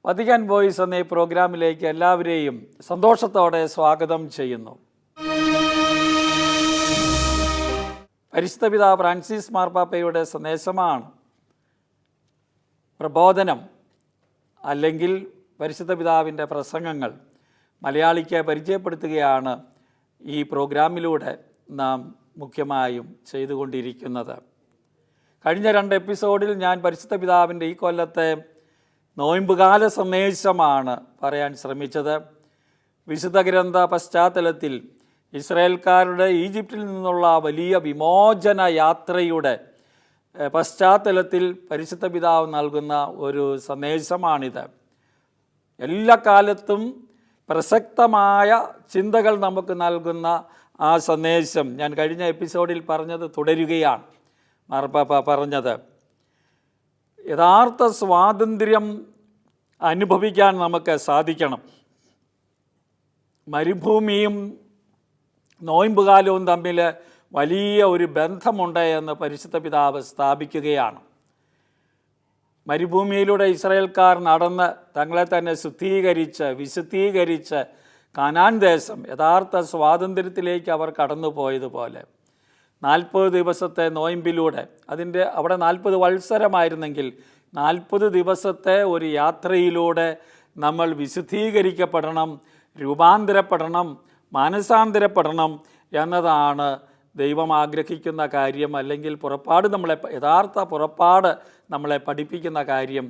Vatican voice എന്ന ഈ പ്രോഗ്രാമിലേക്ക് എല്ലാവരെയും സന്തോഷത്തോടെ സ്വാഗതം ചെയ്യുന്നു. പരിശുദ്ധ പിതാവ് ഫ്രാൻസിസ് മാർപ്പാപ്പയുടെ സന്ദേശമാണ് പ്രബോധനം അല്ലെങ്കിൽ പരിശുദ്ധ പിതാവിൻ്റെ പ്രസംഗങ്ങൾ മലയാളിക്ക് പരിചയപ്പെടുത്തുകയാണ് ഈ പ്രോഗ്രാമിലൂടെ നാം മുഖ്യമായും ചെയ്തുകൊണ്ടിരിക്കുന്നത്. കഴിഞ്ഞ 2 എപ്പിസോഡിൽ ഞാൻ പരിശുദ്ധ പിതാവിൻ്റെ ഈ കൊല്ലത്തെ നോയമ്പുകാല സന്ദേശമാണ് പറയാൻ ശ്രമിച്ചത്. വിശുദ്ധ ഗ്രന്ഥ പശ്ചാത്തലത്തിൽ ഇസ്രായേൽക്കാരുടെ ഈജിപ്തിൽ നിന്നുള്ള വലിയ വിമോചന യാത്രയുടെ പശ്ചാത്തലത്തിൽ പരിശുദ്ധ പിതാവ് നൽകുന്ന ഒരു സന്ദേശമാണിത്. എല്ലാ കാലത്തും പ്രസക്തമായ ചിന്തകൾ നമുക്ക് നൽകുന്ന ആ സന്ദേശം ഞാൻ കഴിഞ്ഞ എപ്പിസോഡിൽ പറഞ്ഞത് തുടരുകയാണ്. മാർപ്പാപ്പ പറഞ്ഞത് യഥാർത്ഥ സ്വാതന്ത്ര്യം അനുഭവിക്കാൻ നമുക്ക് സാധിക്കണം. മരുഭൂമിയും നോയമ്പുകാലവും തമ്മിൽ വലിയ ഒരു ബന്ധമുണ്ട് എന്ന് പരിശുദ്ധ പിതാവ് സ്ഥാപിക്കുകയാണ്. മരുഭൂമിയിലൂടെ ഇസ്രായേൽക്കാർ നടന്ന് തങ്ങളെ തന്നെ വിശുദ്ധീകരിച്ച് കാനാൻ ദേശം യഥാർത്ഥ സ്വാതന്ത്ര്യത്തിലേക്ക് അവർ കടന്നു പോയതുപോലെ 40 ദിവസത്തെ നോയമ്പിലൂടെ അവിടെ 40 വത്സരമായിരുന്നെങ്കിൽ 40 ദിവസത്തെ ഒരു യാത്രയിലൂടെ നമ്മൾ വിശുദ്ധീകരിക്കപ്പെടണം, രൂപാന്തരപ്പെടണം, മാനസാന്തരപ്പെടണം എന്നതാണ് ദൈവം ആഗ്രഹിക്കുന്ന കാര്യം, അല്ലെങ്കിൽ യഥാർത്ഥ പുറപ്പാട് നമ്മളെ പഠിപ്പിക്കുന്ന കാര്യം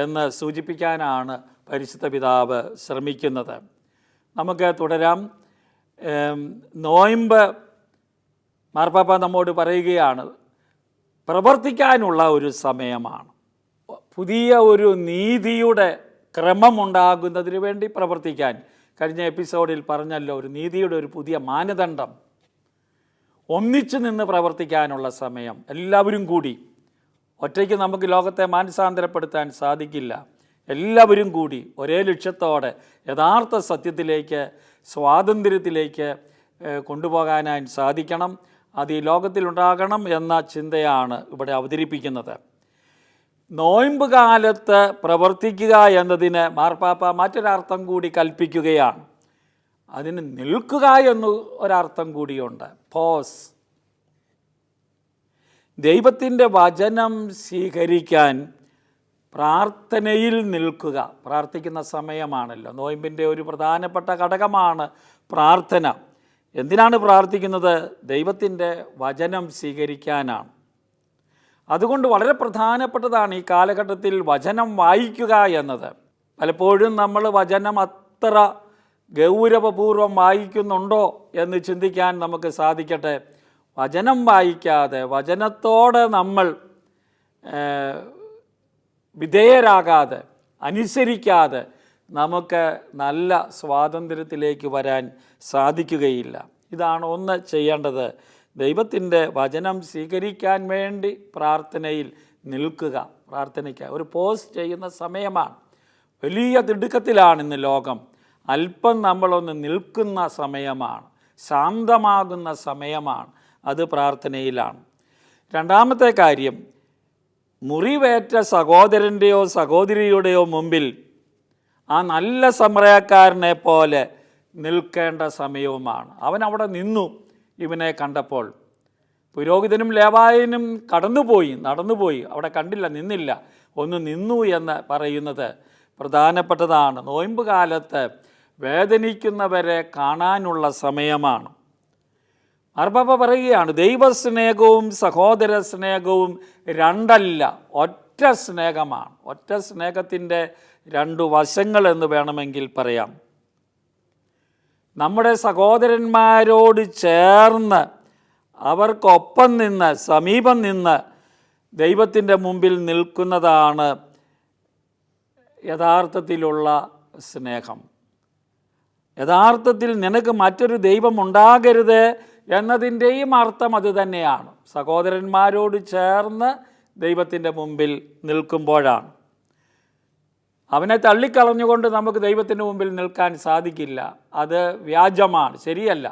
എന്ന് സൂചിപ്പിക്കാനാണ് പരിശുദ്ധ പിതാവ് ശ്രമിക്കുന്നത്. നമുക്ക് തുടരാം. നോയമ്പ് മാർപ്പാപ്പ നമ്മോട് പറയുകയാണ് പ്രവർത്തിക്കാനുള്ള ഒരു സമയമാണ്. പുതിയ ഒരു നീതിയുടെ ക്രമമുണ്ടാകുന്നതിന് വേണ്ടി പ്രവർത്തിക്കാൻ കഴിഞ്ഞ എപ്പിസോഡിൽ പറഞ്ഞല്ലോ, ഒരു നീതിയുടെ ഒരു പുതിയ മാനദണ്ഡം, ഒന്നിച്ചു നിന്ന് പ്രവർത്തിക്കാനുള്ള സമയം. എല്ലാവരും കൂടി, ഒറ്റയ്ക്ക് നമുക്ക് ലോകത്തെ മാനസാന്തരപ്പെടുത്താൻ സാധിക്കില്ല. എല്ലാവരും കൂടി ഒരേ ലക്ഷ്യത്തോടെ യഥാർത്ഥ സത്യത്തിലേക്ക്, സ്വാതന്ത്ര്യത്തിലേക്ക് കൊണ്ടുപോകാനായി സാധിക്കണം. അത് ഈ ലോകത്തിലുണ്ടാകണം എന്ന ചിന്തയാണ് ഇവിടെ അവതരിപ്പിക്കുന്നത്. നോയമ്പ് കാലത്ത് പ്രവർത്തിക്കുക എന്നതിന് മാർപ്പാപ്പ മറ്റൊരർത്ഥം കൂടി കൽപ്പിക്കുകയാണ്. അതിന് നിൽക്കുക എന്ന ഒരർത്ഥം കൂടിയുണ്ട്. പോസ്. ദൈവത്തിൻ്റെ വചനം സ്വീകരിക്കാൻ പ്രാർത്ഥനയിൽ നിൽക്കുക. പ്രാർത്ഥിക്കുന്ന സമയമാണല്ലോ. നോയമ്പിൻ്റെ ഒരു പ്രധാനപ്പെട്ട ഘടകമാണ് പ്രാർത്ഥന. എന്തിനാണ് പ്രാർത്ഥിക്കുന്നത്? ദൈവത്തിൻ്റെ വചനം സ്വീകരിക്കാനാണ്. അതുകൊണ്ട് വളരെ പ്രധാനപ്പെട്ടതാണ് ഈ കാലഘട്ടത്തിൽ വചനം വായിക്കുക എന്നത്. പലപ്പോഴും നമ്മൾ വചനം അത്ര ഗൗരവപൂർവം വായിക്കുന്നുണ്ടോ എന്ന് ചിന്തിക്കാൻ നമുക്ക് സാധിക്കട്ടെ. വചനം വായിക്കാതെ, വചനത്തോടെ നമ്മൾ വിധേയരാകാതെ, അനുസരിക്കാതെ നമുക്ക് നല്ല സ്വാതന്ത്ര്യത്തിലേക്ക് വരാൻ സാധിക്കുകയില്ല. ഇതാണ് ഒന്ന് ചെയ്യേണ്ടത്. ദൈവത്തിൻ്റെ വചനം സ്വീകരിക്കാൻ വേണ്ടി പ്രാർത്ഥനയിൽ നിൽക്കുക. പ്രാർത്ഥനയ്ക്ക് ഒരു പോസ് ചെയ്യുന്ന സമയമാണ്. വലിയ തിടുക്കത്തിലാണ് ഇന്ന് ലോകം. അല്പം നമ്മളൊന്ന് നിൽക്കുന്ന സമയമാണ്, ശാന്തമാകുന്ന സമയമാണ്. അത് പ്രാർത്ഥനയിലാണ്. രണ്ടാമത്തെ കാര്യം, മുറിവേറ്റ സഹോദരൻ്റെയോ സഹോദരിയുടെയോ മുമ്പിൽ ആ നല്ല സമരക്കാരനെ പോലെ നിൽക്കേണ്ട സമയവുമാണ്. അവൻ അവിടെ നിന്നു. ഇവനെ കണ്ടപ്പോൾ പുരോഹിതനും ലേവായനും നടന്നുപോയി, അവിടെ കണ്ടില്ല, നിന്നില്ല, ഒന്ന് നിന്നു എന്ന് പറയുന്നത് പ്രധാനപ്പെട്ടതാണ്. നോയമ്പ് കാലത്ത് വേദനിക്കുന്നവരെ കാണാനുള്ള സമയമാണ്. മാർപ്പാപ്പ പറയുകയാണ്, ദൈവസ്നേഹവും സഹോദര സ്നേഹവും രണ്ടല്ല, ഒറ്റ സ്നേഹമാണ്. ഒറ്റ സ്നേഹത്തിൻ്റെ 2 വശങ്ങൾ എന്ന് വേണമെങ്കിൽ പറയാം. നമ്മുടെ സഹോദരന്മാരോട് ചേർന്ന്, അവർക്കൊപ്പം നിന്ന്, സമീപം നിന്ന് ദൈവത്തിൻ്റെ മുമ്പിൽ നിൽക്കുന്നതാണ് യഥാർത്ഥത്തിലുള്ള സ്നേഹം. യഥാർത്ഥത്തിൽ നിനക്ക് മറ്റൊരു ദൈവം ഉണ്ടാകരുത് എന്നതിൻ്റെയും അർത്ഥം അത് തന്നെയാണ്. സഹോദരന്മാരോട് ചേർന്ന് ദൈവത്തിൻ്റെ മുമ്പിൽ നിൽക്കുമ്പോഴാണ്. അവനെ തള്ളിക്കളഞ്ഞുകൊണ്ട് നമുക്ക് ദൈവത്തിൻ്റെ മുമ്പിൽ നിൽക്കാൻ സാധിക്കില്ല. അത് വ്യാജമാണ്, ശരിയല്ല.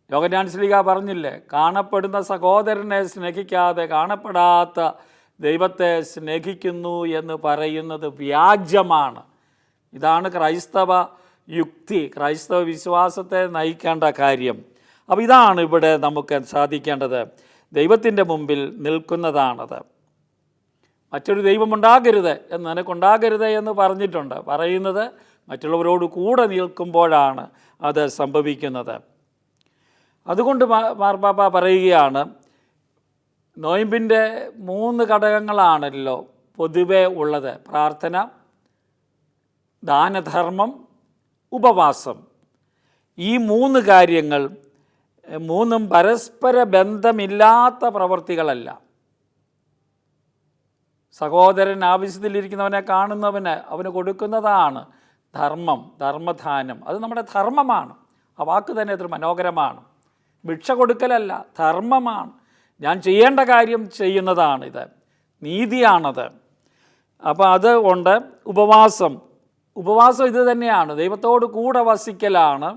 യോഹന്നാൻ ശ്ലീഹ പറഞ്ഞില്ലേ, കാണപ്പെടുന്ന സഹോദരനെ സ്നേഹിക്കാതെ കാണപ്പെടാത്ത ദൈവത്തെ സ്നേഹിക്കുന്നു എന്ന് പറയുന്നത് വ്യാജമാണ്. ഇതാണ് ക്രൈസ്തവ യുക്തി, ക്രൈസ്തവ വിശ്വാസത്തെ നയിക്കേണ്ട കാര്യം. അപ്പോൾ ഇതാണ് ഇവിടെ നമുക്ക് സാധിക്കേണ്ടത്. ദൈവത്തിൻ്റെ മുമ്പിൽ നിൽക്കുന്നതാണത്. മറ്റൊരു ദൈവമുണ്ടാകരുത് എന്ന് നിനക്കുണ്ടാകരുത് എന്ന് പറഞ്ഞിട്ടുണ്ട്. പറയുന്നത് മറ്റുള്ളവരോട് കൂടെ നിൽക്കുമ്പോഴാണ് അത് സംഭവിക്കുന്നത്. അതുകൊണ്ട് മാർപ്പാപ്പ പറയുകയാണ്, നോയമ്പിൻ്റെ 3 ഘടകങ്ങളാണല്ലോ പൊതുവെ ഉള്ളത്: പ്രാർത്ഥന, ദാനധർമ്മം, ഉപവാസം. ഈ 3 കാര്യങ്ങൾ 3ഉം പരസ്പര ബന്ധമില്ലാത്ത പ്രവൃത്തികളല്ല. സഹോദരൻ ആവശ്യത്തിലിരിക്കുന്നവനെ കാണുന്നവന് അവന് കൊടുക്കുന്നതാണ് ധർമ്മം, ധർമ്മദാനം. അത് നമ്മുടെ ധർമ്മമാണ്. ആ വാക്ക് തന്നെ എത്ര മനോഹരമാണ്. ഭിക്ഷ കൊടുക്കലല്ല, ധർമ്മമാണ്. ഞാൻ ചെയ്യേണ്ട കാര്യം ചെയ്യുന്നതാണിത്, നീതിയാണത്. അപ്പോൾ അതുകൊണ്ട് ഉപവാസം ഇത് തന്നെയാണ്. ദൈവത്തോട് കൂടെ വസിക്കലാണ്.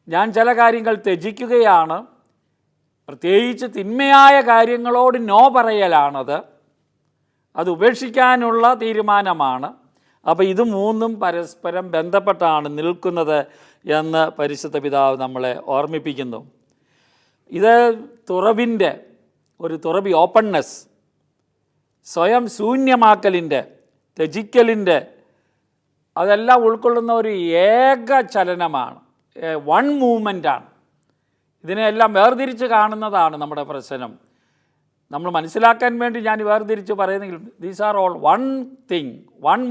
ഞാൻ ചില കാര്യങ്ങൾ ത്യജിക്കുകയാണ്. പ്രത്യേകിച്ച് തിന്മയായ കാര്യങ്ങളോട് നോ പറയലാണത്. അത് ഉപേക്ഷിക്കാനുള്ള തീരുമാനമാണ്. അപ്പോൾ ഇത് 3ഉം പരസ്പരം ബന്ധപ്പെട്ടാണ് നിൽക്കുന്നത് എന്ന് പരിശുദ്ധ പിതാവ് നമ്മളെ ഓർമ്മിപ്പിക്കുന്നു. ഇത് തുറവിൻ്റെ ഒരു ഓപ്പൺനെസ്, സ്വയം ശൂന്യമാക്കലിൻ്റെ, ത്യജിക്കലിൻ്റെ, അതെല്ലാം ഉൾക്കൊള്ളുന്ന ഒരു ഏക ചലനമാണ്, വൺ മൂവ്മെൻ്റാണ്. ഇതിനെല്ലാം വേർതിരിച്ച് കാണുന്നതാണ് നമ്മുടെ പ്രശ്നം. നമ്മൾ മനസ്സിലാക്കാൻ വേണ്ടി ഞാൻ വേർതിരിച്ച് പറയുന്നെങ്കിൽ these are all one thing, one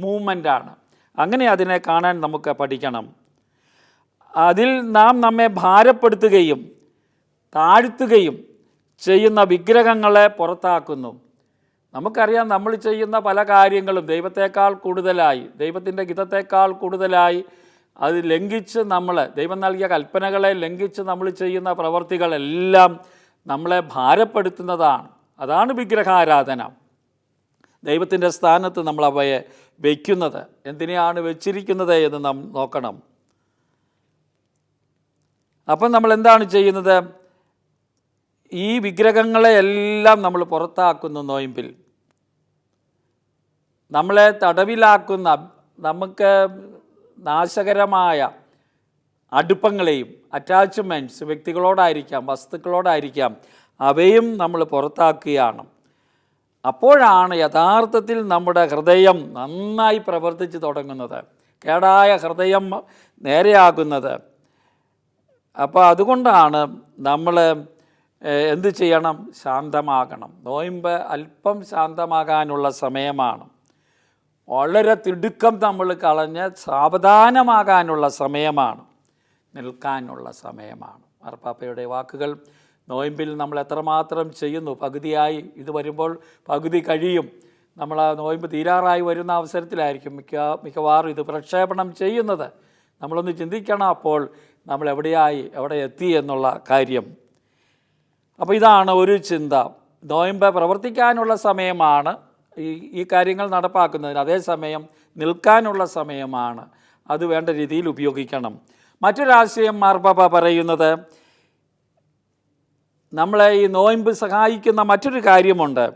മൂവ്മെൻ്റാണ്. അങ്ങനെ അതിനെ കാണാൻ നമുക്ക് പഠിക്കണം. അതിൽ നാം നമ്മെ ഭാരപ്പെടുത്തുകയും താഴ്ത്തുകയും ചെയ്യുന്ന വിഗ്രഹങ്ങളെ പുറത്താക്കുന്നു. നമുക്കറിയാം, നമ്മൾ ചെയ്യുന്ന പല കാര്യങ്ങളും ദൈവത്തെക്കാൾ കൂടുതലായി, ദൈവത്തിൻ്റെ ഗീതത്തെക്കാൾ കൂടുതലായി അത് ലംഘിച്ച് ദൈവം നൽകിയ കൽപ്പനകളെ ലംഘിച്ച് നമ്മൾ ചെയ്യുന്ന പ്രവർത്തികളെല്ലാം നമ്മളെ ഭാരപ്പെടുത്തുന്നതാണ്. അതാണ് വിഗ്രഹാരാധന. ദൈവത്തിൻ്റെ സ്ഥാനത്ത് നമ്മൾ അവയെ വയ്ക്കുന്നത്. എന്തിനെയാണ് വെച്ചിരിക്കുന്നത് എന്ന് നാം നോക്കണം. അപ്പം നമ്മൾ എന്താണ് ചെയ്യുന്നത്? ഈ വിഗ്രഹങ്ങളെയെല്ലാം നമ്മൾ പുറത്താക്കുന്നു. നോയമ്പിൽ നമ്മളെ തടവിലാക്കുന്ന, നമുക്ക് നാശകരമായ അടുപ്പങ്ങളെയും അറ്റാച്ച്മെൻറ്റ്സ്, വ്യക്തികളോടായിരിക്കാം, വസ്തുക്കളോടായിരിക്കാം, അവയും നമ്മൾ പുറത്താക്കുകയാണ്. അപ്പോഴാണ് യഥാർത്ഥത്തിൽ നമ്മുടെ ഹൃദയം നന്നായി പ്രവർത്തിച്ച് തുടങ്ങുന്നത്, കേടായ ഹൃദയം നേരെയാകുന്നത്. അപ്പോൾ അതുകൊണ്ടാണ് നമ്മൾ എന്ത് ചെയ്യണം? ശാന്തമാകണം. നോയമ്പ് അല്പം ശാന്തമാകാനുള്ള സമയമാണ്. വളരെ തിടുക്കം നമ്മൾ കളഞ്ഞ് സാവധാനമാകാനുള്ള സമയമാണ്, നിൽക്കാനുള്ള സമയമാണ്. മാർപ്പാപ്പയുടെ വാക്കുകൾ, നോയമ്പിൽ നമ്മൾ എത്രമാത്രം ചെയ്യുന്നു. പകുതിയായി ഇത് വരുമ്പോൾ പകുതി കഴിയും. നമ്മൾ ആ നോയമ്പ് തീരാറായി വരുന്ന അവസരത്തിലായിരിക്കും മിക്കവാറും ഇത് പ്രക്ഷേപണം ചെയ്യുന്നത്. നമ്മളൊന്ന് ചിന്തിക്കണം അപ്പോൾ നമ്മൾ എവിടെ എത്തി എന്നുള്ള കാര്യം. അപ്പോൾ ഇതാണ് ഒരു ചിന്ത. നോയമ്പ് പ്രവർത്തിക്കാനുള്ള സമയമാണ്, ഈ കാര്യങ്ങൾ നടപ്പാക്കുന്നതിന്. അതേസമയം നിൽക്കാനുള്ള സമയമാണ്. അത് വേണ്ട രീതിയിൽ ഉപയോഗിക്കണം. മറ്റൊരാശയം മാർപ്പാപ്പ പറയുന്നത്, നമ്മളെ ഈ നോയമ്പ് സഹായിക്കുന്ന മറ്റൊരു കാര്യമുണ്ട്.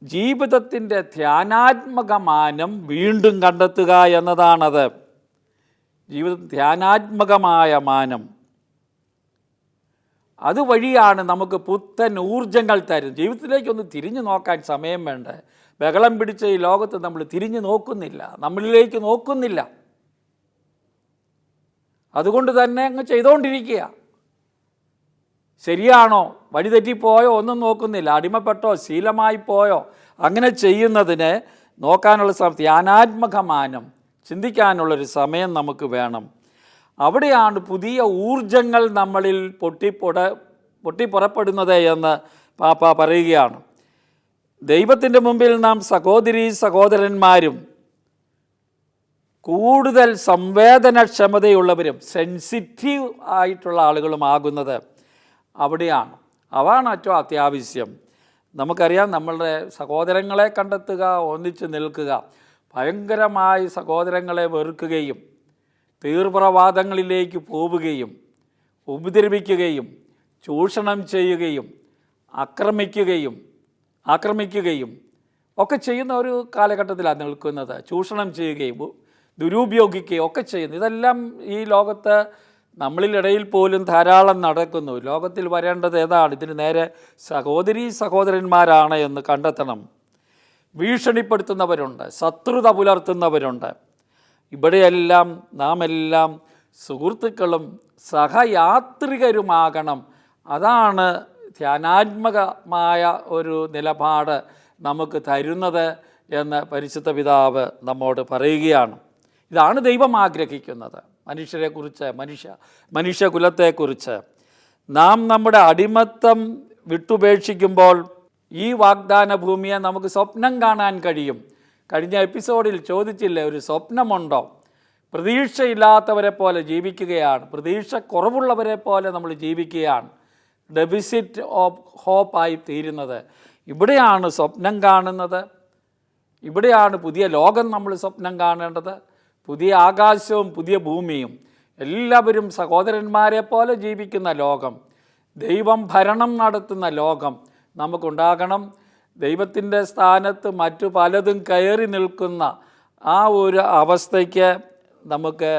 ജീവിതത്തിൻ്റെ ധ്യാനാത്മക മാനം വീണ്ടും കണ്ടെത്തുക എന്നതാണത്. ധ്യാനാത്മകമായ മാനം, അതുവഴിയാണ് നമുക്ക് പുത്തൻ ഊർജങ്ങൾ തരും. ജീവിതത്തിലേക്കൊന്ന് തിരിഞ്ഞു നോക്കാൻ സമയം വേണ്ട. ബഹളം പിടിച്ച ഈ ലോകത്ത് നമ്മൾ തിരിഞ്ഞു നോക്കുന്നില്ല, നമ്മളിലേക്ക് നോക്കുന്നില്ല. അതുകൊണ്ട് തന്നെ അങ്ങ് ചെയ്തുകൊണ്ടിരിക്കുക. ശരിയാണോ, വഴിതെറ്റിപ്പോയോ ഒന്നും നോക്കുന്നില്ല, അടിമപ്പെട്ടോ ശീലമായി പോയോ, അങ്ങനെ ചെയ്യുന്നതിന് നോക്കാനുള്ള ധ്യാനാത്മകമാനം, ചിന്തിക്കാനുള്ളൊരു സമയം നമുക്ക് വേണം. അവിടെയാണ് പുതിയ ഊർജങ്ങൾ നമ്മളിൽ പൊട്ടിപ്പുറപ്പെടുന്നത് എന്ന് പാപ്പ പറയുകയാണ്. ദൈവത്തിൻ്റെ മുമ്പിൽ നാം സഹോദരന്മാരും കൂടുതൽ സംവേദനക്ഷമതയുള്ളവരും സെൻസിറ്റീവ് ആയിട്ടുള്ള ആളുകളുമാകുന്നത് അവിടെയാണ്. അതാണ് ഏറ്റവും അത്യാവശ്യം. നമുക്കറിയാം, നമ്മളുടെ സഹോദരങ്ങളെ കണ്ടെത്തുക, ഒന്നിച്ച് നിൽക്കുക. ഭയങ്കരമായി സഹോദരങ്ങളെ വെറുക്കുകയും തീവ്രവാദങ്ങളിലേക്ക് പോവുകയും ഉപദ്രവിക്കുകയും ചൂഷണം ചെയ്യുകയും ആക്രമിക്കുകയും ആക്രമിക്കുകയും ഒക്കെ ചെയ്യുന്ന ഒരു കാലഘട്ടത്തിലാണ് നിൽക്കുന്നത്. ചൂഷണം ചെയ്യുകയും ദുരുപയോഗിക്കുകയും ഒക്കെ ചെയ്യുന്നു. ഇതെല്ലാം ഈ ലോകത്ത് നമ്മളിലിടയിൽ പോലും ധാരാളം നടക്കുന്നു. ലോകത്തിൽ വരേണ്ടത് ഏതാണ്? ഇതിന് നേരെ സഹോദരന്മാരാണ് എന്ന് കണ്ടെത്തണം. ഭീഷണിപ്പെടുത്തുന്നവരുണ്ട്, ശത്രുത പുലർത്തുന്നവരുണ്ട്. ഇവിടെയെല്ലാം നാം എല്ലാം സുഹൃത്തുക്കളും സഹയാത്രികരുമാകണം. അതാണ് ധ്യാനാത്മകമായ ഒരു നിലപാട് നമുക്ക് തരുന്നത് എന്ന് പരിശുദ്ധ പിതാവ് നമ്മോട് പറയുകയാണ്. ഇതാണ് ദൈവം ആഗ്രഹിക്കുന്നത്. മനുഷ്യരെക്കുറിച്ച്, മനുഷ്യകുലത്തെക്കുറിച്ച് നാം നമ്മുടെ അടിമത്തം വിട്ടുപേക്ഷിക്കുമ്പോൾ ഈ വാഗ്ദാന ഭൂമിയെ നമുക്ക് സ്വപ്നം കാണാൻ കഴിയും. കഴിഞ്ഞ എപ്പിസോഡിൽ ചോദിച്ചില്ലേ, ഒരു സ്വപ്നമുണ്ടോ? പ്രതീക്ഷയില്ലാത്തവരെ പോലെ ജീവിക്കുകയാണ്, പ്രതീക്ഷ കുറവുള്ളവരെ പോലെ നമ്മൾ ജീവിക്കുകയാണ്, ഡെഫിസിറ്റ് ഓഫ് ഹോപ്പായി തീരുന്നത്. ഇവിടെയാണ് സ്വപ്നം കാണുന്നത്. ഇവിടെയാണ് പുതിയ ലോകം നമ്മൾ സ്വപ്നം കാണേണ്ടത്. പുതിയ ആകാശവും പുതിയ ഭൂമിയും, എല്ലാവരും സഹോദരന്മാരെ പോലെ ജീവിക്കുന്ന ലോകം, ദൈവം ഭരണം നടത്തുന്ന ലോകം നമുക്കുണ്ടാകണം. ദൈവത്തിൻ്റെ സ്ഥാനത്ത് മറ്റു പലതും കയറി നിൽക്കുന്ന ആ ഒരു അവസ്ഥയ്ക്ക് നമുക്ക്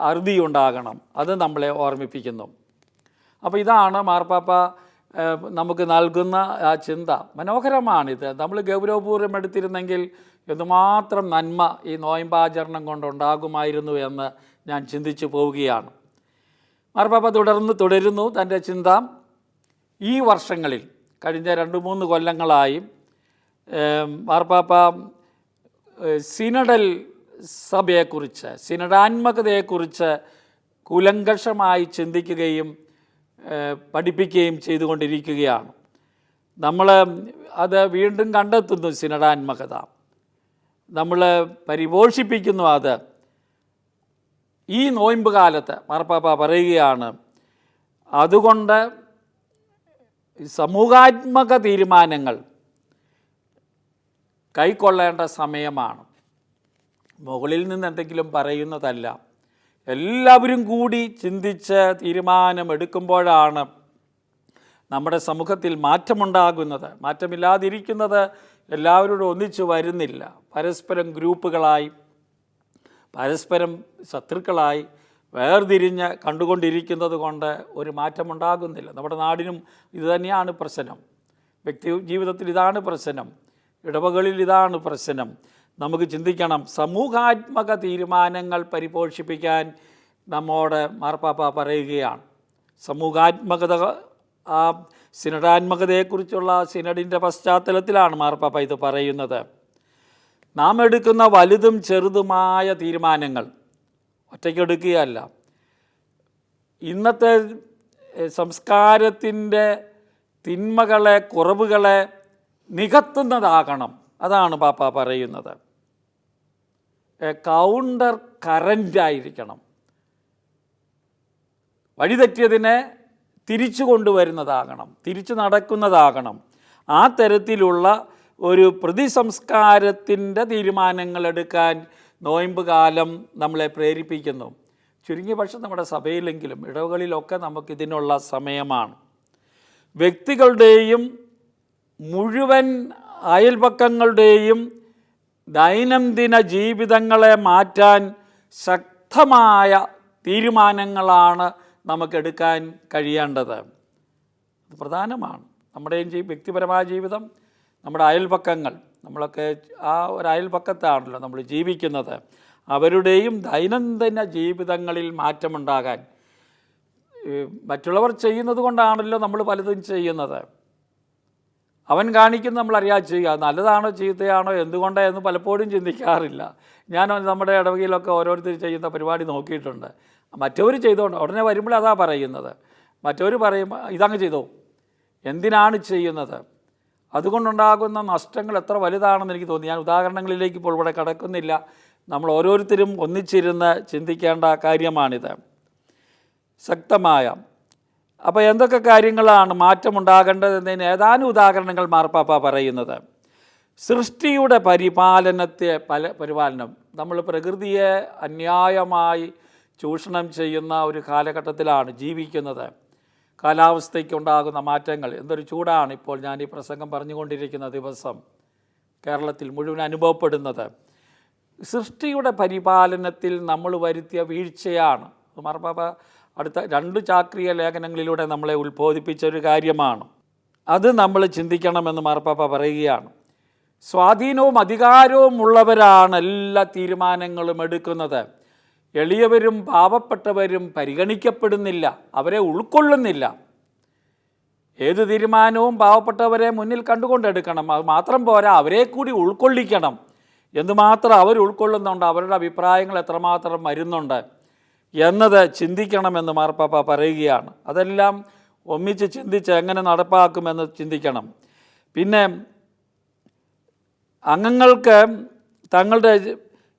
അറുതിയുണ്ടാകണം. അത് നമ്മളെ ഓർമ്മിപ്പിക്കുന്നു. അപ്പോൾ ഇതാണ് മാർപ്പാപ്പ നമുക്ക് നൽകുന്ന ആ ചിന്ത. മനോഹരമാണിത്. നമ്മൾ ഗൗരവപൂർവ്വം എടുത്തിരുന്നെങ്കിൽ എന്തുമാത്രം നന്മ ഈ നോയമ്പാചരണം കൊണ്ടുണ്ടാകുമായിരുന്നു എന്ന് ഞാൻ ചിന്തിച്ചു പോവുകയാണ്. മാർപ്പാപ്പ തുടരുന്നു തൻ്റെ ചിന്ത. ഈ വർഷങ്ങളിൽ, കഴിഞ്ഞ 2-3 കൊല്ലങ്ങളായി മാർപ്പാപ്പ സിനഡൽ സഭയെക്കുറിച്ച്, സിനഡാത്മകതയെക്കുറിച്ച് കൂലങ്കഷമായി ചിന്തിക്കുകയും പഠിപ്പിക്കുകയും ചെയ്തുകൊണ്ടിരിക്കുകയാണ്. നമ്മൾ അത് വീണ്ടും കണ്ടെത്തുന്നു. സിനഡാത്മകത നമ്മൾ പരിപോഷിപ്പിക്കുന്നു. അത് ഈ നോയമ്പ് കാലത്ത് മാർപ്പാപ്പ പറയുകയാണ്, അതുകൊണ്ട് സമൂഹാത്മക തീരുമാനങ്ങൾ കൈക്കൊള്ളേണ്ട സമയമാണ്. മുകളിൽ നിന്ന് എന്തെങ്കിലും പറയുന്നതല്ല. എല്ലാവരും കൂടി ചിന്തിച്ച് തീരുമാനമെടുക്കുമ്പോഴാണ് നമ്മുടെ സമൂഹത്തിൽ മാറ്റമുണ്ടാകുന്നത്. മാറ്റമില്ലാതിരിക്കുന്നത് എല്ലാവരോടും ഒന്നിച്ചു വരുന്നില്ല. പരസ്പരം ഗ്രൂപ്പുകളായി, പരസ്പരം ശത്രുക്കളായി വേർതിരിഞ്ഞ് കണ്ടുകൊണ്ടിരിക്കുന്നത് കൊണ്ട് ഒരു മാറ്റമുണ്ടാകുന്നില്ല. നമ്മുടെ നാടിനും ഇതുതന്നെയാണ് പ്രശ്നം. വ്യക്തി ജീവിതത്തിൽ ഇതാണ് പ്രശ്നം. ഇടവകളിൽ ഇതാണ് പ്രശ്നം. നമുക്ക് ചിന്തിക്കണം. സമൂഹാത്മക തീരുമാനങ്ങൾ പരിപോഷിപ്പിക്കാൻ നമ്മോട് മാർപ്പാപ്പ പറയുകയാണ്. സമൂഹാത്മകത, ആ സിനഡാത്മകതയെക്കുറിച്ചുള്ള സിനഡിൻ്റെ പശ്ചാത്തലത്തിലാണ് മാർപ്പാപ്പ ഇത് പറയുന്നത്. നാം എടുക്കുന്ന വലുതും ചെറുതുമായ തീരുമാനങ്ങൾ ഒറ്റയ്ക്കെടുക്കുകയല്ല, ഇന്നത്തെ സംസ്കാരത്തിൻ്റെ തിന്മകളെ, കുറവുകളെ നികത്തുന്നതാകണം. അതാണ് പാപ്പ പറയുന്നത്. കൗണ്ടർ കറൻ്റായിരിക്കണം. വഴിതെറ്റിയതിനെ തിരിച്ചു കൊണ്ടുവരുന്നതാകണം, തിരിച്ചു നടക്കുന്നതാകണം. ആ തരത്തിലുള്ള ഒരു പ്രതിസംസ്കാരത്തിൻ്റെ തീരുമാനങ്ങളെടുക്കാൻ നോയമ്പ് കാലം നമ്മളെ പ്രേരിപ്പിക്കുന്നു. ചുരുങ്ങിയ പക്ഷം നമ്മുടെ സഭയിലെങ്കിലും ഇടവകളിലൊക്കെ നമുക്കിതിനുള്ള സമയമാണ്. വ്യക്തികളുടെയും മുഴുവൻ അയൽപക്കങ്ങളുടെയും ദൈനംദിന ജീവിതങ്ങളെ മാറ്റാൻ ശക്തമായ തീരുമാനങ്ങളാണ് നമുക്കെടുക്കാൻ കഴിയേണ്ടത്. അത് പ്രധാനമാണ്. നമ്മുടെയും വ്യക്തിപരമായ ജീവിതം, നമ്മുടെ അയൽപക്കങ്ങൾ, നമ്മളൊക്കെ ആ ഒരു അയൽപക്കത്താണല്ലോ നമ്മൾ ജീവിക്കുന്നത്. അവരുടെയും ദൈനംദിന ജീവിതങ്ങളിൽ മാറ്റമുണ്ടാകാൻ, മറ്റുള്ളവർ ചെയ്യുന്നത് കൊണ്ടാണല്ലോ നമ്മൾ പലതും ചെയ്യുന്നത്. അവൻ കാണിക്കുന്നത് നമ്മൾ അറിയാതെ ചെയ്യുക. നല്ലതാണോ ചീത്തയാണോ എന്തുകൊണ്ടാണെന്ന് പലപ്പോഴും ചിന്തിക്കാറില്ല. ഞാൻ നമ്മുടെ ഇടവകയിലൊക്കെ ഓരോരുത്തർ ചെയ്യുന്ന പരിപാടി നോക്കിയിട്ടുണ്ട്. മറ്റവർ ചെയ്തുകൊണ്ട് ഉടനെ വരുമ്പോൾ അതാ പറയുന്നത്. മറ്റവർ പറയും ഇതങ്ങ് ചെയ്തോ, എന്തിനാണ് ചെയ്യുന്നത്? അതുകൊണ്ടുണ്ടാകുന്ന നഷ്ടങ്ങൾ എത്ര വലുതാണെന്ന് എനിക്ക് തോന്നി. ഞാൻ ഉദാഹരണങ്ങളിലേക്ക് ഇപ്പോൾ ഇവിടെ കടക്കുന്നില്ല. നമ്മൾ ഓരോരുത്തരും ഒന്നിച്ചിരുന്ന് ചിന്തിക്കേണ്ട കാര്യമാണിത്. ശക്തമായ അപ്പോൾ എന്തൊക്കെ കാര്യങ്ങളാണ് മാറ്റമുണ്ടാകേണ്ടതെന്നതിന് ഏതാനും ഉദാഹരണങ്ങൾ മാർപ്പാപ്പ പറയുന്നത്. സൃഷ്ടിയുടെ പരിപാലനം. നമ്മൾ പ്രകൃതിയെ അന്യായമായി ചൂഷണം ചെയ്യുന്ന ഒരു കാലഘട്ടത്തിലാണ് ജീവിക്കുന്നത്. കാലാവസ്ഥയ്ക്കുണ്ടാകുന്ന മാറ്റങ്ങൾ. എന്തൊരു ചൂടാണ് ഇപ്പോൾ ഞാൻ ഈ പ്രസംഗം പറഞ്ഞുകൊണ്ടിരിക്കുന്ന ദിവസം കേരളത്തിൽ മുഴുവൻ അനുഭവപ്പെടുന്നത്. സൃഷ്ടിയുടെ പരിപാലനത്തിൽ നമ്മൾ വരുത്തിയ വീഴ്ചയാണ്. മാർപ്പാപ്പ അടുത്ത 2 ചാക്രിക ലേഖനങ്ങളിലൂടെ നമ്മളെ ഉത്ബോധിപ്പിച്ചൊരു കാര്യമാണ്. അത് നമ്മൾ ചിന്തിക്കണമെന്ന് മാർപ്പാപ്പ പറയുകയാണ്. സ്വാധീനവും അധികാരവും ഉള്ളവരാണ് എല്ലാ തീരുമാനങ്ങളും എടുക്കുന്നത്. എളിയവരും പാവപ്പെട്ടവരും പരിഗണിക്കപ്പെടുന്നില്ല, അവരെ ഉൾക്കൊള്ളുന്നില്ല. ഏത് തീരുമാനവും പാവപ്പെട്ടവരെ മുന്നിൽ കണ്ടുകൊണ്ടെടുക്കണം. അത് മാത്രം പോരാ, അവരെ കൂടി ഉൾക്കൊള്ളിക്കണം. എന്തുമാത്രം അവർ ഉൾക്കൊള്ളുന്നുണ്ട്, അവരുടെ അഭിപ്രായങ്ങൾ എത്രമാത്രം വരുന്നുണ്ട് എന്നത് ചിന്തിക്കണമെന്ന് മാർപ്പാപ്പ പറയുകയാണ്. അതെല്ലാം ഒന്നിച്ച് ചിന്തിച്ച് എങ്ങനെ നടപ്പാക്കുമെന്ന് ചിന്തിക്കണം. പിന്നെ അംഗങ്ങൾക്ക് തങ്ങളുടെ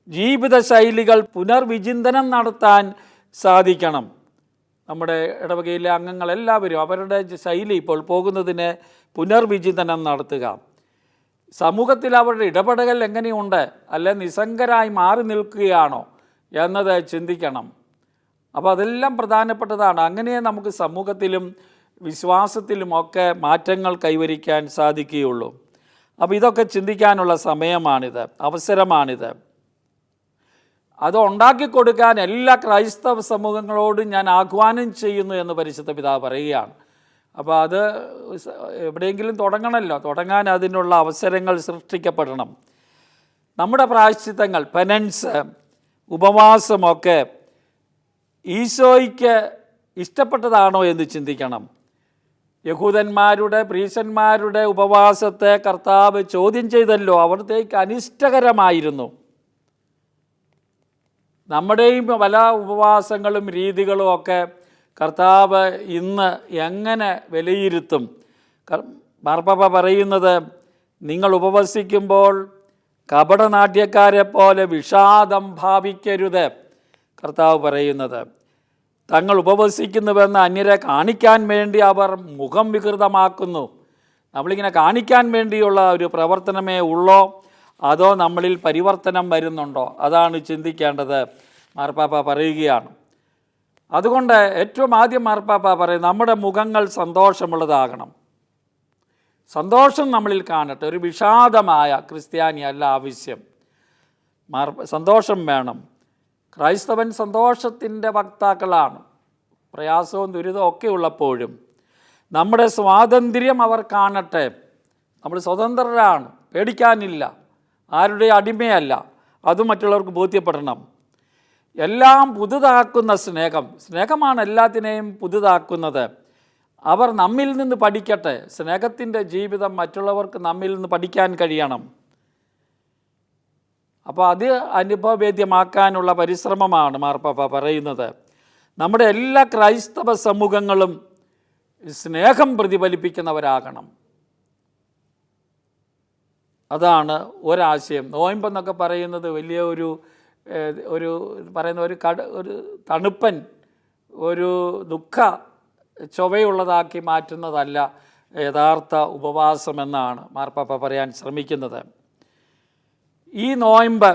ജീവിതശൈലികൾ പുനർവിചിന്തനം നടത്താൻ സാധിക്കണം. നമ്മുടെ ഇടവകയിലെ അംഗങ്ങളെല്ലാവരും അവരുടെ ശൈലി ഇപ്പോൾ പോകുന്നതിന് പുനർവിചിന്തനം നടത്തുക. സമൂഹത്തിൽ അവരുടെ ഇടപെടൽ എങ്ങനെയുണ്ട്, അല്ലെ നിസ്സംഗരായി മാറി നിൽക്കുകയാണോ എന്നത് ചിന്തിക്കണം. അപ്പോൾ അതെല്ലാം പ്രധാനപ്പെട്ടതാണ്. അങ്ങനെ നമുക്ക് സമൂഹത്തിലും വിശ്വാസത്തിലുമൊക്കെ മാറ്റങ്ങൾ കൈവരിക്കാൻ സാധിക്കുകയുള്ളൂ. അപ്പോൾ ഇതൊക്കെ ചിന്തിക്കാനുള്ള സമയമാണിത്, അവസരമാണിത്. അത് ഉണ്ടാക്കിക്കൊടുക്കാൻ എല്ലാ ക്രൈസ്തവ സമൂഹങ്ങളോടും ഞാൻ ആഹ്വാനം ചെയ്യുന്നു എന്ന് പരിശുദ്ധ പിതാവ് പറയുകയാണ്. അപ്പോൾ അത് എവിടെയെങ്കിലും തുടങ്ങണമല്ലോ, തുടങ്ങാൻ അതിനുള്ള അവസരങ്ങൾ സൃഷ്ടിക്കപ്പെടണം. നമ്മുടെ പ്രായശ്ചിത്തങ്ങൾ, പെനൻസ്, ഉപവാസമൊക്കെ ഈശോയ്ക്ക് ഇഷ്ടപ്പെട്ടതാണോ എന്ന് ചിന്തിക്കണം. യഹൂദന്മാരുടെ പ്രീശന്മാരുടെ ഉപവാസത്തെ കർത്താവ് ചോദ്യം ചെയ്തല്ലോ, അവിടത്തേക്ക് അനിഷ്ടകരമായിരുന്നു. നമ്മുടെയും പല ഉപവാസങ്ങളും രീതികളും ഒക്കെ കർത്താവ് ഇന്ന് എങ്ങനെ വിലയിരുത്തും? മാർപ്പാപ്പ പറയുന്നത്, നിങ്ങൾ ഉപവസിക്കുമ്പോൾ കപടനാട്യക്കാരെ പോലെ വിഷാദം ഭാവിക്കരുത്. കർത്താവ് പറയുന്നത്, തങ്ങൾ ഉപവസിക്കുന്നുവെന്ന് അന്യരെ കാണിക്കാൻ വേണ്ടി അവർ മുഖം വികൃതമാക്കുന്നു. നമ്മളിങ്ങനെ കാണിക്കാൻ വേണ്ടിയുള്ള ഒരു പ്രവർത്തനമേ ഉള്ളോ, അതോ നമ്മളിൽ പരിവർത്തനം വരുന്നുണ്ടോ? അതാണ് ചിന്തിക്കേണ്ടത് മാർപ്പാപ്പ പറയുകയാണ്. അതുകൊണ്ട് ഏറ്റവും ആദ്യം മാർപ്പാപ്പ പറയും, നമ്മുടെ മുഖങ്ങൾ സന്തോഷമുള്ളതാകണം. സന്തോഷം നമ്മളിൽ കാണട്ടെ. ഒരു വിഷാദമായ ക്രിസ്ത്യാനിയല്ല ആവശ്യം. സന്തോഷം വേണം. ക്രൈസ്തവൻ സന്തോഷത്തിൻ്റെ വക്താക്കളാണ്. പ്രയാസവും ദുരിതവും ഒക്കെ ഉള്ളപ്പോഴും നമ്മുടെ സ്വാതന്ത്ര്യം അവർ കാണട്ടെ. നമ്മൾ സ്വതന്ത്രരാണ്, പേടിക്കാനില്ല, ആരുടെ അടിമയല്ല. അത് മറ്റുള്ളവർക്ക് ബോധ്യപ്പെടണം. എല്ലാം പുതുതാക്കുന്ന സ്നേഹമാണ് എല്ലാത്തിനെയും പുതുതാക്കുന്നത്. അവർ നമ്മിൽ നിന്ന് പഠിക്കട്ടെ. സ്നേഹത്തിൻ്റെ ജീവിതം മറ്റുള്ളവർക്ക് നമ്മിൽ നിന്ന് പഠിക്കാൻ കഴിയണം. അപ്പോൾ അത് അനുഭവവേദ്യമാക്കാനുള്ള പരിശ്രമമാണ് മാർപ്പാപ്പ പറയുന്നത്. നമ്മുടെ എല്ലാ ക്രൈസ്തവ സമൂഹങ്ങളും സ്നേഹം പ്രതിഫലിപ്പിക്കുന്നവരാകണം. അതാണ് ഒരാശയം. നോയമ്പെന്നൊക്കെ പറയുന്നത് വലിയ ഒരു പറയുന്ന ഒരു തണുപ്പൻ, ഒരു ദുഃഖ ചൊവയുള്ളതാക്കി മാറ്റുന്നതല്ല യഥാർത്ഥ ഉപവാസമെന്നാണ് മാർപ്പാപ്പ പറയാൻ ശ്രമിക്കുന്നത്. ഈ നോയമ്പ്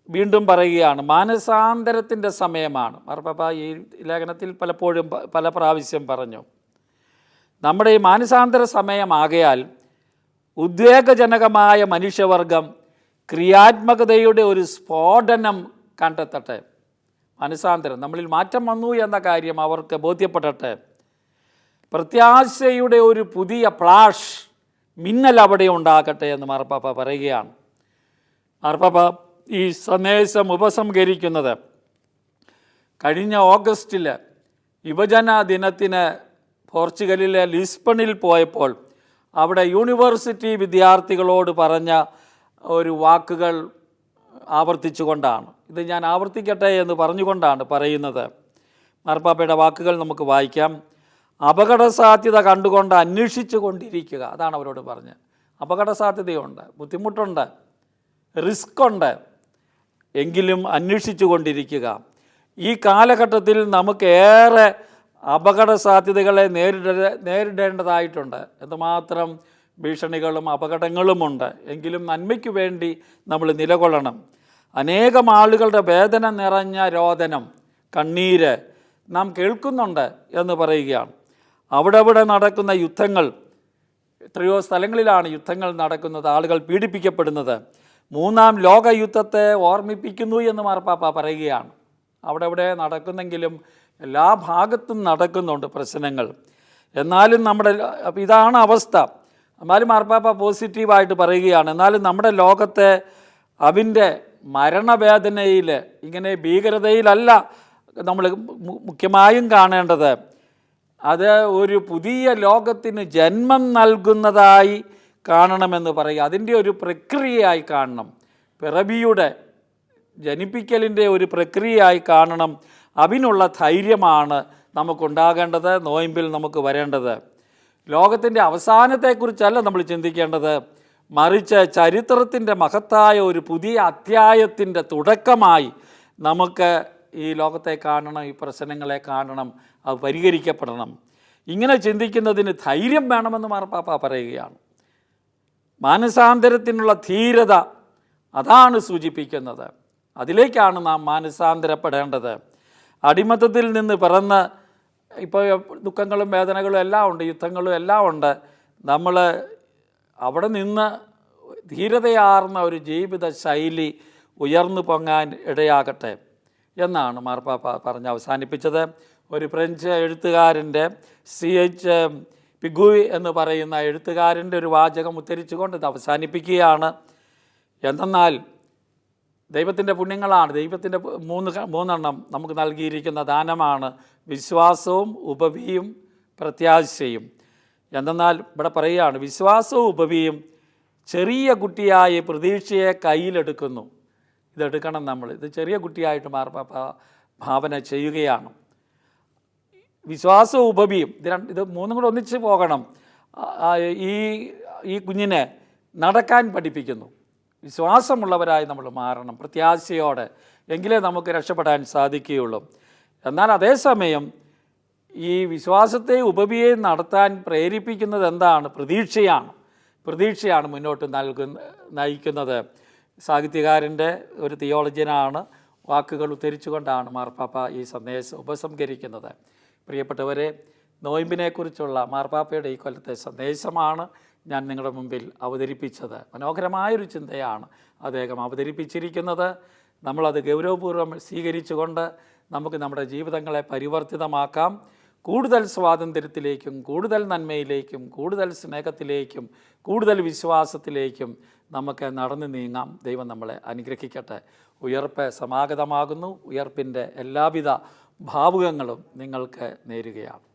വീണ്ടും പറയുകയാണ്, മാനസാന്തരത്തിൻ്റെ സമയമാണ്. മാർപ്പാപ്പ ഈ ലേഖനത്തിൽ പലപ്പോഴും പല പ്രാവശ്യം പറഞ്ഞു. നമ്മുടെ ഈ മാനസാന്തര സമയമാകയാൽ ഉദ്വേഗജനകമായ മനുഷ്യവർഗം ക്രിയാത്മകതയുടെ ഒരു സ്ഫോടനം കണ്ടെത്തട്ടെ. മാനസാന്തരം, നമ്മളിൽ മാറ്റം വന്നു എന്ന കാര്യം അവർക്ക് ബോധ്യപ്പെടട്ടെ. പ്രത്യാശയുടെ ഒരു പുതിയ ഫ്ലാഷ്, മിന്നൽ അവിടെ ഉണ്ടാകട്ടെ എന്ന് മാർപ്പാപ്പ പറയുകയാണ്. മാർപ്പാപ്പ ഈ സന്ദേശം ഉപസംഹരിക്കുന്നത് കഴിഞ്ഞ ഓഗസ്റ്റിൽ യുവജന ദിനത്തിന് പോർച്ചുഗലിലെ ലിസ്ബണിൽ പോയപ്പോൾ അവിടെ യൂണിവേഴ്സിറ്റി വിദ്യാർത്ഥികളോട് പറഞ്ഞ ഒരു വാക്കുകൾ ആവർത്തിച്ചുകൊണ്ടാണ്. ഇത് ഞാൻ ആവർത്തിക്കട്ടെ എന്ന് പറഞ്ഞുകൊണ്ടാണ് പറയുന്നത്. മാർപ്പാപ്പയുടെ വാക്കുകൾ നമുക്ക് വായിക്കാം. അപകട സാധ്യത കണ്ടുകൊണ്ട് അന്വേഷിച്ചു കൊണ്ടിരിക്കുക, അതാണ് അവരോട് പറഞ്ഞത്. അപകട സാധ്യതയുണ്ട്, ബുദ്ധിമുട്ടുണ്ട്, റിസ്ക് ഉണ്ട്, എങ്കിലും അന്വേഷിച്ചു കൊണ്ടിരിക്കുക. ഈ കാലഘട്ടത്തിൽ നമുക്കേറെ അപകട സാധ്യതകളെ നേരിടേണ്ടതായിട്ടുണ്ട്. എന്തുമാത്രം ഭീഷണികളും അപകടങ്ങളുമുണ്ട്. എങ്കിലും നന്മയ്ക്ക് വേണ്ടി നമ്മൾ നിലകൊള്ളണം. അനേകം ആളുകളുടെ വേദന നിറഞ്ഞ രോദനം, കണ്ണീര് നാം കേൾക്കുന്നുണ്ട് എന്ന് പറയുകയാണ്. അവിടെ നടക്കുന്ന യുദ്ധങ്ങൾ, എത്രയോ സ്ഥലങ്ങളിലാണ് യുദ്ധങ്ങൾ നടക്കുന്നത്, ആളുകൾ പീഡിപ്പിക്കപ്പെടുന്നത്. മൂന്നാം ലോക യുദ്ധത്തെ ഓർമ്മിപ്പിക്കുന്നു എന്ന് മാർപ്പാപ്പ പറയുകയാണ്. അവിടെ നടക്കുന്നെങ്കിലും എല്ലാ ഭാഗത്തും നടക്കുന്നുണ്ട് പ്രശ്നങ്ങൾ. എന്നാലും ഇതാണ് അവസ്ഥ. എന്നാലും മാർപ്പാപ്പ പോസിറ്റീവായിട്ട് പറയുകയാണ്, എന്നാലും നമ്മുടെ ലോകത്തെ അവൻ്റെ മരണവേദനയിൽ, ഇങ്ങനെ ഭീകരതയിലല്ല നമ്മൾ മുഖ്യമായും കാണേണ്ടത്. അത് ഒരു പുതിയ ലോകത്തിന് ജന്മം നൽകുന്നതായി കാണണമെന്ന് പറയുക. അതിൻ്റെ ഒരു പ്രക്രിയയായി കാണണം. പിറവിയുടെ ജനിപ്പിക്കലിൻ്റെ ഒരു പ്രക്രിയയായി കാണണം. അതിനുള്ള ധൈര്യമാണ് നമുക്കുണ്ടാകേണ്ടത്, നോയമ്പിൽ നമുക്ക് വരേണ്ടത്. ലോകത്തിൻ്റെ അവസാനത്തെക്കുറിച്ചല്ല നമ്മൾ ചിന്തിക്കേണ്ടത്, മറിച്ച് ചരിത്രത്തിൻ്റെ മഹത്തായ ഒരു പുതിയ അധ്യായത്തിൻ്റെ തുടക്കമായി നമുക്ക് ഈ ലോകത്തെ കാണണം, ഈ പ്രശ്നങ്ങളെ കാണണം, അത് പരിഹരിക്കപ്പെടണം. ഇങ്ങനെ ചിന്തിക്കുന്നതിന് ധൈര്യം വേണമെന്ന് മാർപ്പാപ്പ പറയുകയാണ്. മാനസാന്തരത്തിനുള്ള ധീരത അതാണ് സൂചിപ്പിക്കുന്നത്. അതിലേക്കാണ് നാം മാനസാന്തരപ്പെടേണ്ടത്. അടിമത്തത്തിൽ നിന്ന് പിറന്ന് ഇപ്പോൾ ദുഃഖങ്ങളും വേദനകളും എല്ലാം ഉണ്ട്, യുദ്ധങ്ങളും എല്ലാം ഉണ്ട്. നമ്മൾ അവിടെ നിന്ന് ധീരതയാർന്ന ഒരു ജീവിത ശൈലി ഉയർന്നു പൊങ്ങാൻ ഇടയാകട്ടെ എന്നാണ് മാർപ്പാപ്പ പറഞ്ഞ് അവസാനിപ്പിച്ചത്. ഒരു ഫ്രഞ്ച് എഴുത്തുകാരൻ്റെ CH പിഗുയ് എന്ന് പറയുന്ന എഴുത്തുകാരൻ്റെ ഒരു വാചകം ഉദ്ധരിച്ചുകൊണ്ട് ഇത് അവസാനിപ്പിക്കുകയാണ്. എന്തെന്നാൽ ദൈവത്തിൻ്റെ പുണ്യങ്ങളാണ്, ദൈവത്തിൻ്റെ മൂന്നെണ്ണം നമുക്ക് നൽകിയിരിക്കുന്ന ദാനമാണ് വിശ്വാസവും ഉപവിയും പ്രത്യാശയും. എന്തെന്നാൽ ഇവിടെ പറയുകയാണ്, വിശ്വാസവും ഉപവിയും ചെറിയ കുട്ടിയായ പ്രതീക്ഷയെ കയ്യിലെടുക്കുന്നു. ഇതെടുക്കണം നമ്മൾ. ഇത് ചെറിയ കുട്ടിയായിട്ട് മാർപ്പാപ്പ ഭാവന ചെയ്യുകയാണ്. വിശ്വാസവും ഉപവിയും ഇത് മൂന്നും കൂടെ ഒന്നിച്ച് പോകണം. ഈ കുഞ്ഞിനെ നടക്കാൻ പഠിപ്പിക്കുന്നു. വിശ്വാസമുള്ളവരായി നമ്മൾ മാറണം, പ്രത്യാശയോടെ, എങ്കിലേ നമുക്ക് രക്ഷപ്പെടാൻ സാധിക്കുകയുള്ളൂ. എന്നാൽ അതേസമയം ഈ വിശ്വാസത്തെ ഉപവിയെ നടത്താൻ പ്രേരിപ്പിക്കുന്നത് എന്താണ്? പ്രതീക്ഷയാണ് മുന്നോട്ട് നയിക്കുന്നത്. സാഹിത്യകാരൻ്റെ ഒരു തിയോളജിയനാണ്, വാക്കുകൾ ഉദ്ധരിച്ചുകൊണ്ടാണ് മാർപ്പാപ്പ ഈ സന്ദേശം ഉപസംഹരിക്കുന്നത്. പ്രിയപ്പെട്ടവരെ, നോയമ്പിനെക്കുറിച്ചുള്ള മാർപ്പാപ്പയുടെ ഈ കൊല്ലത്തെ സന്ദേശമാണ് ഞാൻ നിങ്ങളുടെ മുമ്പിൽ അവതരിപ്പിച്ചത്. മനോഹരമായൊരു ചിന്തയാണ് അദ്ദേഹം അവതരിപ്പിച്ചിരിക്കുന്നത്. നമ്മളത് ഗൗരവപൂർവ്വം സ്വീകരിച്ചുകൊണ്ട് നമുക്ക് നമ്മുടെ ജീവിതങ്ങളെ പരിവർത്തിതമാക്കാം. കൂടുതൽ സ്വാതന്ത്ര്യത്തിലേക്കും കൂടുതൽ നന്മയിലേക്കും കൂടുതൽ സ്നേഹത്തിലേക്കും കൂടുതൽ വിശ്വാസത്തിലേക്കും നമുക്ക് നടന്നു നീങ്ങാം. ദൈവം നമ്മളെ അനുഗ്രഹിക്കട്ടെ. ഉയർപ്പ് സമാഗതമാകുന്നു. ഉയർപ്പിൻ്റെ എല്ലാവിധ ഭാവുകങ്ങളും നിങ്ങൾക്ക് നേരുകയാണ്.